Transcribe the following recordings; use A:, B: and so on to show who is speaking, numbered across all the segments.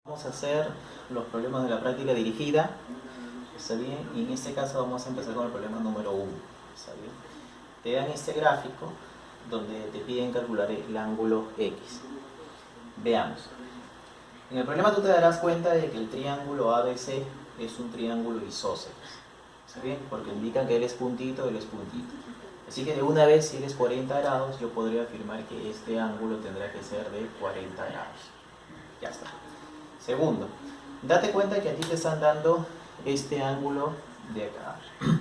A: Vamos a hacer los problemas de la práctica dirigida, ¿está bien? Y en este caso vamos a empezar con el problema número 1, ¿está bien? Te dan este gráfico donde te piden calcular el ángulo X. Veamos. En el problema tú te darás cuenta de que el triángulo ABC es un triángulo isósceles, ¿está bien? Porque indican que él es puntito, él es puntito. Así que de una vez, si él es 40 grados, yo podría afirmar que este ángulo tendrá que ser de 40 grados. Ya está. Segundo, date cuenta que aquí te están dando este ángulo de acá.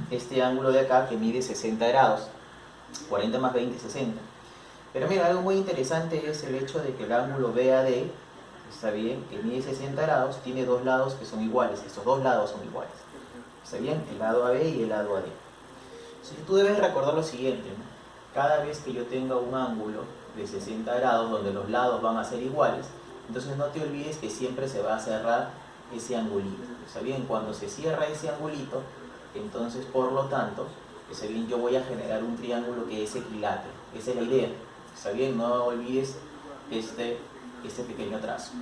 A: Este ángulo de acá que mide 60 grados. 40 más 20, 60. Pero mira, algo muy interesante es el hecho de que el ángulo BAD, está bien, que mide 60 grados, tiene dos lados que son iguales. Estos dos lados son iguales. ¿Está bien? El lado AB y el lado AD. Entonces tú debes recordar lo siguiente, ¿no? Cada vez que yo tenga un ángulo de 60 grados donde los lados van a ser iguales, entonces no te olvides que siempre se va a cerrar ese angulito. ¿Está bien? Cuando se cierra ese angulito, entonces por lo tanto, ¿está bien? Yo voy a generar un triángulo que es equilátero. Esa es la idea. ¿Está bien? No olvides este pequeño trazo,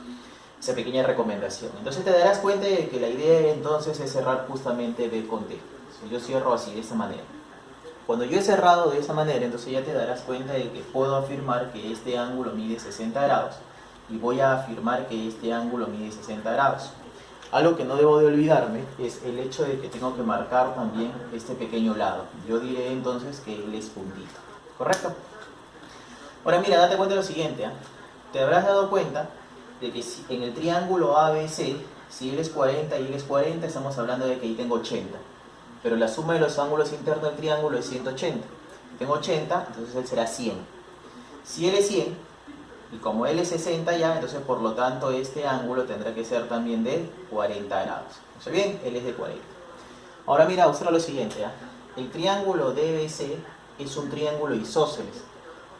A: esa pequeña recomendación. Entonces te darás cuenta de que la idea entonces es cerrar justamente B con D. Yo cierro así, de esta manera. Cuando yo he cerrado de esa manera, entonces ya te darás cuenta de que puedo afirmar que este ángulo mide 60 grados y voy a afirmar que este ángulo mide 60 grados. Algo que no debo de olvidarme es el hecho de que tengo que marcar también este pequeño lado. Yo diré entonces que él es puntito. ¿Correcto? Ahora mira, date cuenta de lo siguiente, ¿eh? Te habrás dado cuenta de que si en el triángulo ABC, si él es 40 y él es 40, estamos hablando de que ahí tengo 80. Pero la suma de los ángulos internos del triángulo es 180. Tengo 80, entonces él será 100. Si él es 100, y como él es 60 ya, entonces por lo tanto este ángulo tendrá que ser también de 40 grados. ¿Está bien? Él es de 40. Ahora mira, observa lo siguiente, ¿eh? El triángulo DBC es un triángulo isósceles.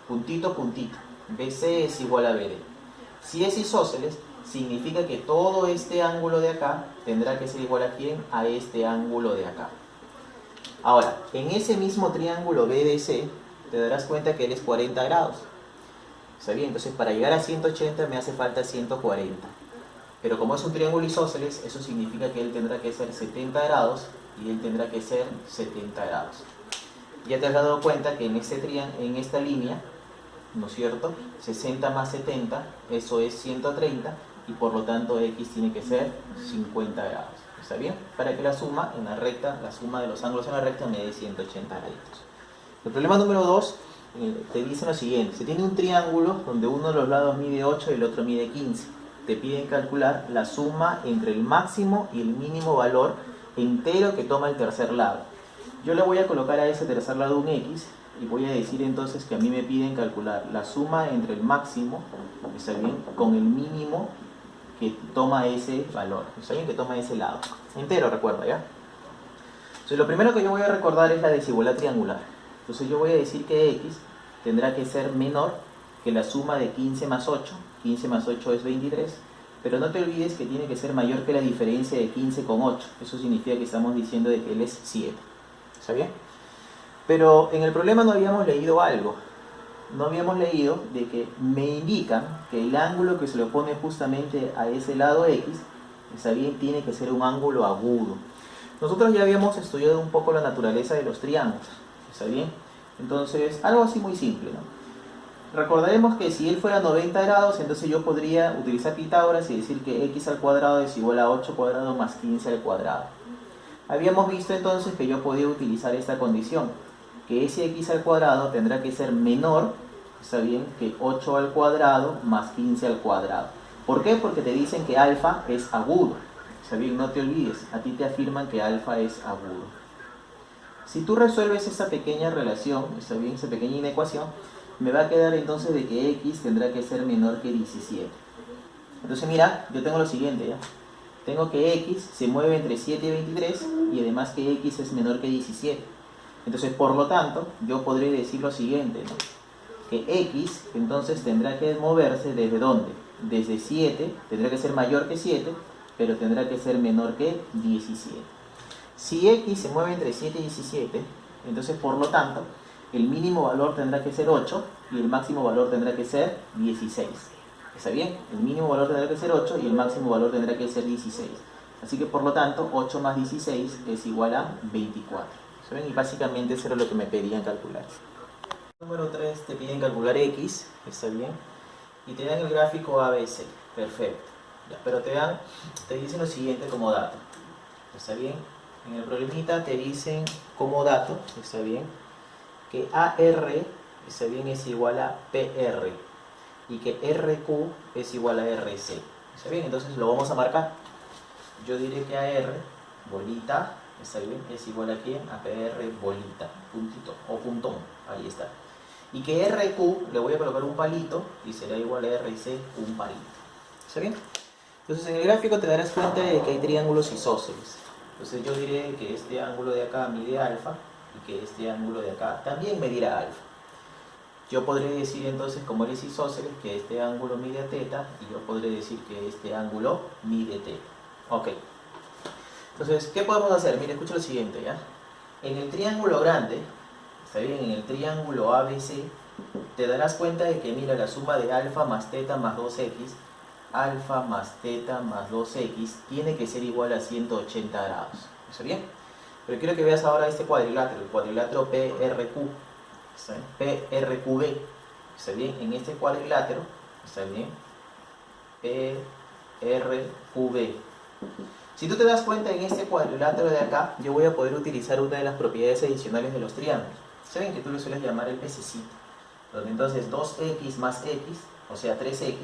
A: Puntito, puntito. BC es igual a BD. Si es isósceles, significa que todo este ángulo de acá tendrá que ser igual a ¿quién? A este ángulo de acá. Ahora, en ese mismo triángulo BDC, te darás cuenta que él es 40 grados. ¿Está bien? Entonces, para llegar a 180 me hace falta 140. Pero como es un triángulo isósceles, eso significa que él tendrá que ser 70 grados y él tendrá que ser 70 grados. Ya te has dado cuenta que en esta línea, ¿no es cierto? 60 más 70, eso es 130, y por lo tanto X tiene que ser 50 grados. ¿Está bien? Para que la suma en la recta, la suma de los ángulos en la recta me dé 180 graditos. El problema número 2 te dice lo siguiente: se tiene un triángulo donde uno de los lados mide 8 y el otro mide 15. Te piden calcular la suma entre el máximo y el mínimo valor entero que toma el tercer lado. Yo le voy a colocar a ese tercer lado un X y voy a decir entonces que a mí me piden calcular la suma entre el máximo, ¿está bien?, con el mínimo que toma ese valor, ¿está bien?, que toma ese lado entero, recuerda, ¿ya? Entonces lo primero que yo voy a recordar es la desigualdad triangular. Entonces yo voy a decir que X tendrá que ser menor que la suma de 15 más 8. 15 más 8 es 23, pero no te olvides que tiene que ser mayor que la diferencia de 15 con 8. Eso significa que estamos diciendo de que él es 7. ¿Está bien? Pero en el problema no habíamos leído algo. No habíamos leído de que me indican que el ángulo que se le opone justamente a ese lado X, ¿está bien?, tiene que ser un ángulo agudo. Nosotros ya habíamos estudiado un poco la naturaleza de los triángulos, ¿está bien? Entonces, algo así muy simple, ¿no? Recordaremos que si él fuera 90 grados, entonces yo podría utilizar Pitágoras y decir que x al cuadrado es igual a 8 cuadrado más 15 al cuadrado. Habíamos visto entonces que yo podía utilizar esta condición, que ese x al cuadrado tendrá que ser menor, ¿está bien?, que 8 al cuadrado más 15 al cuadrado. ¿Por qué? Porque te dicen que alfa es agudo. ¿Está bien? No te olvides, a ti te afirman que alfa es agudo. Si tú resuelves esta pequeña relación, ¿está bien?, esa pequeña inecuación, me va a quedar entonces de que x tendrá que ser menor que 17. Entonces mira, yo tengo lo siguiente, ¿ya? Tengo que x se mueve entre 7 y 23 y además que x es menor que 17. Entonces, por lo tanto, yo podré decir lo siguiente, ¿no?, que x entonces tendrá que moverse ¿desde dónde? Desde 7, tendrá que ser mayor que 7, pero tendrá que ser menor que 17. Si x se mueve entre 7 y 17, entonces por lo tanto, el mínimo valor tendrá que ser 8 y el máximo valor tendrá que ser 16. ¿Está bien? El mínimo valor tendrá que ser 8 y el máximo valor tendrá que ser 16. Así que por lo tanto 8 más 16 es igual a 24. ¿Está bien? Y básicamente eso era lo que me pedían calcular. Número 3 te piden calcular X, ¿está bien? Y te dan el gráfico ABC, perfecto. Ya, pero te dicen lo siguiente como dato, ¿está bien? En el problemita te dicen como dato, ¿está bien? Que AR, ¿está bien? Es igual a PR y que RQ es igual a RC, ¿está bien? Entonces lo vamos a marcar. Yo diré que AR, bolita, ¿está bien? Es igual a ¿quién? A PR, bolita, puntito o puntón, ahí está. Y que RQ le voy a colocar un palito y será igual a RC, un palito. ¿Está bien? Entonces en el gráfico te darás cuenta de que hay triángulos isósceles. Entonces yo diré que este ángulo de acá mide alfa y que este ángulo de acá también medirá alfa. Yo podré decir entonces, como él es isósceles, que este ángulo mide teta y yo podré decir que este ángulo mide teta. Ok. Entonces, ¿qué podemos hacer? Mira, escucha lo siguiente, ¿ya? En el triángulo grande, ¿está bien? En el triángulo ABC, te darás cuenta de que, mira, la suma de alfa más teta más 2x, alfa más teta más 2x, tiene que ser igual a 180 grados. ¿Está bien? Pero quiero que veas ahora este cuadrilátero, el cuadrilátero PRQ. ¿Está bien? PRQB. ¿Está bien? En este cuadrilátero, ¿está bien? PRQB. Si tú te das cuenta, en este cuadrilátero de acá, yo voy a poder utilizar una de las propiedades adicionales de los triángulos. ¿Saben que tú lo sueles llamar el pececito? Donde entonces 2x más x, o sea 3x,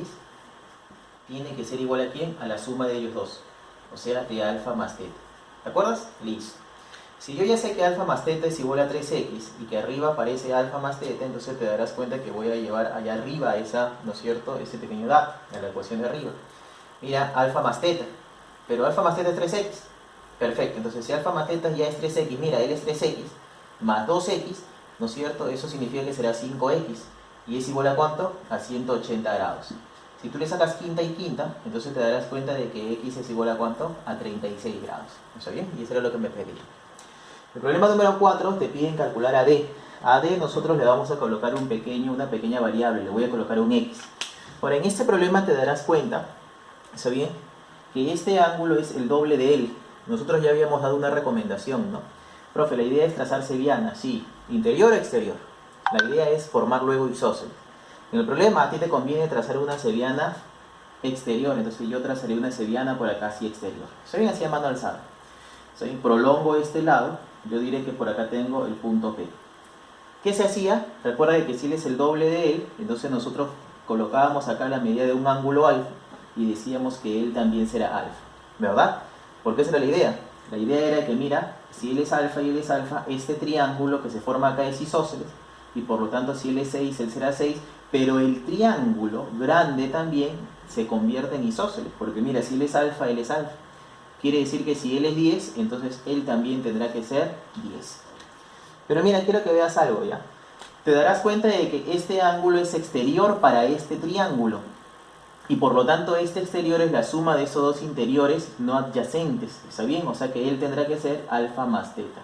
A: tiene que ser igual a ¿quién? A la suma de ellos dos, o sea de alfa más teta. ¿De acuerdas? Listo. Si yo ya sé que alfa más teta es igual a 3x y que arriba aparece alfa más teta, entonces te darás cuenta que voy a llevar allá arriba esa, ¿no es cierto?, ese pequeño dato, en la ecuación de arriba. Mira, alfa más teta, pero alfa más teta es 3x. Perfecto, entonces si alfa más teta ya es 3x, mira, él es 3x más 2x, ¿no es cierto? Eso significa que será 5x. ¿Y es igual a cuánto? A 180 grados. Si tú le sacas quinta y quinta, entonces te darás cuenta de que x es igual a cuánto? A 36 grados. ¿Está bien? Y eso era lo que me pedía. El problema número 4 te piden calcular AD. AD nosotros le vamos a colocar una pequeña variable, le voy a colocar un x. Ahora, en este problema te darás cuenta, ¿está bien?, que este ángulo es el doble de él. Nosotros ya habíamos dado una recomendación, ¿no? Profe, la idea es trazar seviana, sí. ¿Interior o exterior? La idea es formar luego isósceles. En el problema a ti te conviene trazar una seviana exterior, entonces yo trazaré una seviana por acá así exterior. ¿Está bien? Así a mano alzada. ¿Está bien? Prolongo este lado, yo diré que por acá tengo el punto P. ¿Qué se hacía? Recuerda que si él es el doble de él, entonces nosotros colocábamos acá la medida de un ángulo alfa y decíamos que él también será alfa, ¿verdad? Porque esa era la idea. La idea era que, mira, si él es alfa y él es alfa, este triángulo que se forma acá es isósceles, y por lo tanto si él es 6, él será 6, pero el triángulo grande también se convierte en isósceles, porque mira, si él es alfa, él es alfa. Quiere decir que si él es 10, entonces él también tendrá que ser 10. Pero mira, quiero que veas algo, ¿ya? Te darás cuenta de que este ángulo es exterior para este triángulo. Y por lo tanto este exterior es la suma de esos dos interiores no adyacentes. ¿Está bien? O sea que él tendrá que ser alfa más teta.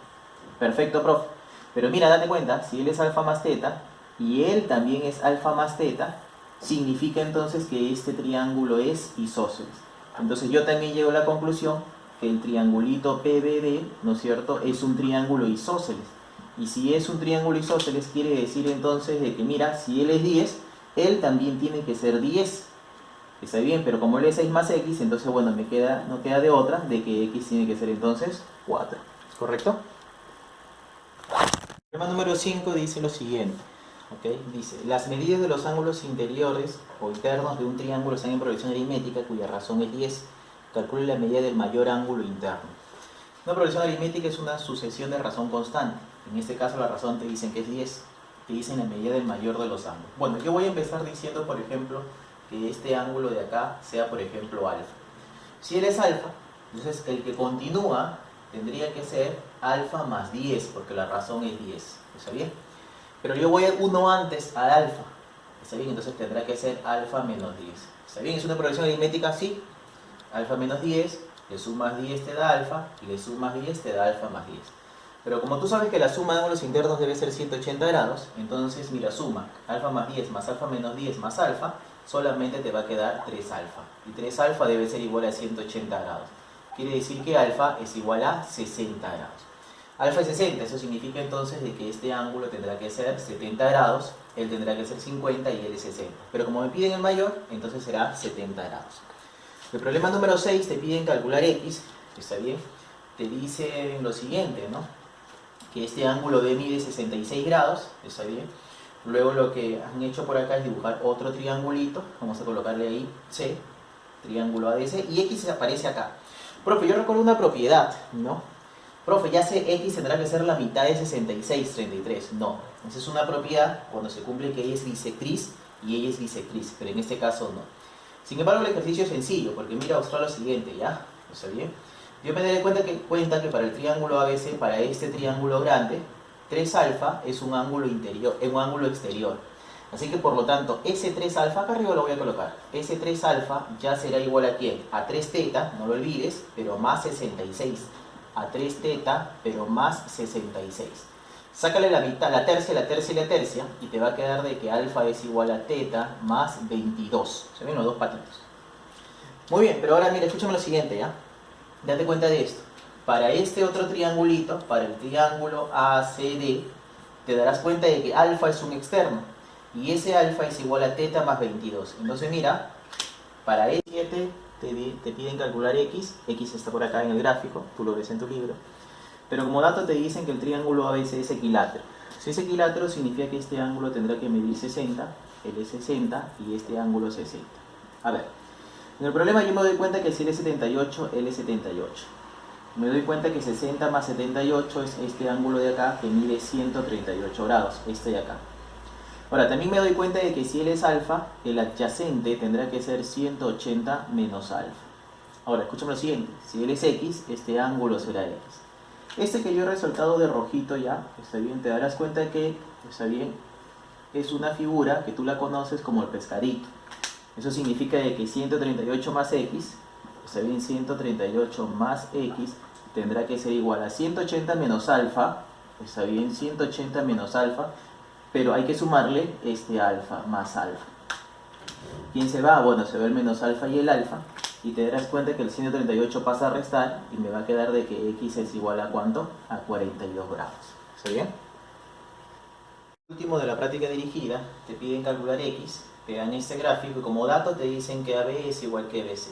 A: Perfecto, profe. Pero mira, date cuenta, si él es alfa más teta y él también es alfa más teta, significa entonces que este triángulo es isósceles. Entonces yo también llego a la conclusión que el triangulito PBD, ¿no es cierto?, es un triángulo isósceles. Y si es un triángulo isósceles, quiere decir entonces de que, mira, si él es 10, él también tiene que ser 10. Está bien, pero como él es 6 más x, entonces, bueno, no queda de otra de que x tiene que ser entonces 4. ¿Correcto? El problema número 5 dice lo siguiente. ¿Okay? Dice, las medidas de los ángulos interiores o internos de un triángulo están en progresión aritmética cuya razón es 10. Calcule la medida del mayor ángulo interno. Una progresión aritmética es una sucesión de razón constante. En este caso la razón te dicen que es 10. Te dicen la medida del mayor de los ángulos. Bueno, yo voy a empezar diciendo, por ejemplo, que este ángulo de acá sea, por ejemplo, alfa. Si él es alfa, entonces el que continúa tendría que ser alfa más 10, porque la razón es 10. ¿Está bien? Pero yo voy uno antes al alfa. ¿Está bien? Entonces tendrá que ser alfa menos 10. ¿Está bien? Es una progresión aritmética así. Alfa menos 10, le sumas 10 te da alfa, y le sumas 10 te da alfa más 10. Pero como tú sabes que la suma de ángulos internos debe ser 180 grados, entonces mira, suma alfa más 10 más alfa menos 10 más alfa solamente te va a quedar 3 alfa. Y 3 alfa debe ser igual a 180 grados. Quiere decir que alfa es igual a 60 grados. Alfa es 60, eso significa entonces de que este ángulo tendrá que ser 70 grados, él tendrá que ser 50 y él es 60. Pero como me piden el mayor, entonces será 70 grados. El problema número 6 te piden calcular x, está bien, te dice lo siguiente, ¿no? Que este ángulo B mide 66 grados, está bien. Luego lo que han hecho por acá es dibujar otro triangulito, vamos a colocarle ahí C, triángulo ADC, y x aparece acá. Profe, yo recuerdo una propiedad, ¿no? Profe, ya sé, x tendrá que ser la mitad de 66, 33. No, esa es una propiedad cuando se cumple que ella es bisectriz y ella es bisectriz, pero en este caso no. Sin embargo, el ejercicio es sencillo, porque mira, observa lo siguiente, ¿ya? ¿Está bien? Yo me daré cuenta que para el triángulo ABC, para este triángulo grande, 3 alfa es un ángulo interior, es un ángulo exterior. Así que por lo tanto, ese 3 alfa, acá arriba lo voy a colocar. Ese 3 alfa ya será igual a ¿quién? A 3 teta, no lo olvides, pero más 66. A 3 teta, pero más 66. Sácale la mitad, la tercia y la tercia, y te va a quedar de que alfa es igual a teta más 22. ¿Se ven los dos patitos? Muy bien, pero ahora mira, escúchame lo siguiente, ¿ya? Date cuenta de esto. Para este otro triangulito, para el triángulo ACD, te darás cuenta de que alfa es un externo. Y ese alfa es igual a teta más 22. Entonces mira, para E7 te piden calcular x. X está por acá en el gráfico, tú lo ves en tu libro. Pero como dato te dicen que el triángulo ABC es equilátero. Si es equilátero significa que este ángulo tendrá que medir 60, él es 60 y este ángulo 60. A ver, en el problema yo me doy cuenta que si él es 78, él es 78. Me doy cuenta que 60 más 78 es este ángulo de acá que mide 138 grados, este de acá. Ahora, también me doy cuenta de que si él es alfa, el adyacente tendrá que ser 180 menos alfa. Ahora, escúchame lo siguiente. Si él es x, este ángulo será x. Este que yo he resaltado de rojito ya, está bien, te darás cuenta que, está bien, es una figura que tú la conoces como el pescadito. Eso significa de que 138 más x, está bien, 138 más x, tendrá que ser igual a 180 menos alfa, está bien, 180 menos alfa, pero hay que sumarle este alfa más alfa. ¿Quién se va? Bueno, se va el menos alfa y el alfa, y te darás cuenta que el 138 pasa a restar y me va a quedar de que x es igual a ¿cuánto? A 42 grados. ¿Está bien? Último de la práctica dirigida, te piden calcular x, te dan este gráfico y como dato te dicen que AB es igual que BC.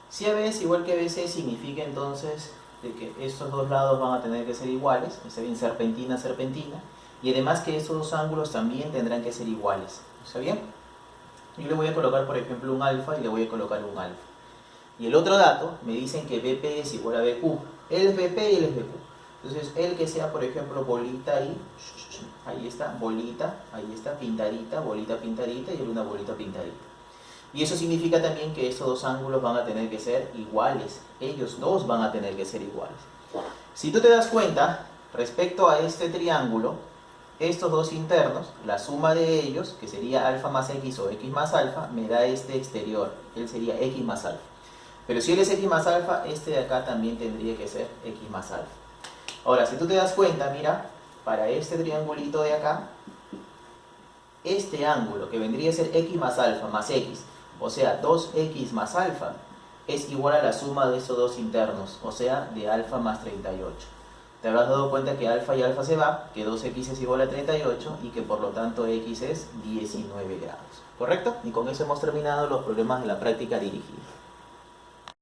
A: Si AB es igual que BC significa entonces de que estos dos lados van a tener que ser iguales, está bien, serpentina, serpentina, y además que estos dos ángulos también tendrán que ser iguales. ¿Está bien? Yo le voy a colocar por ejemplo un alfa y le voy a colocar un alfa. Y el otro dato, me dicen que BP es igual a BQ. Él es BP y él es BQ. Entonces, él que sea, por ejemplo, bolita ahí está, bolita, ahí está, pintadita, bolita pintadita y él una bolita pintadita. Y eso significa también que estos dos ángulos van a tener que ser iguales. Ellos dos van a tener que ser iguales. Si tú te das cuenta, respecto a este triángulo, estos dos internos, la suma de ellos, que sería alfa más x o x más alfa, me da este exterior. Él sería x más alfa. Pero si él es x más alfa, este de acá también tendría que ser x más alfa. Ahora, si tú te das cuenta, mira, para este triangulito de acá, este ángulo que vendría a ser x más alfa más x, o sea, 2x más alfa, es igual a la suma de estos dos internos, o sea, de alfa más 38. Te habrás dado cuenta que alfa y alfa se va, que 2x es igual a 38 y que por lo tanto x es 19 grados. ¿Correcto? Y con eso hemos terminado los problemas de la práctica dirigida.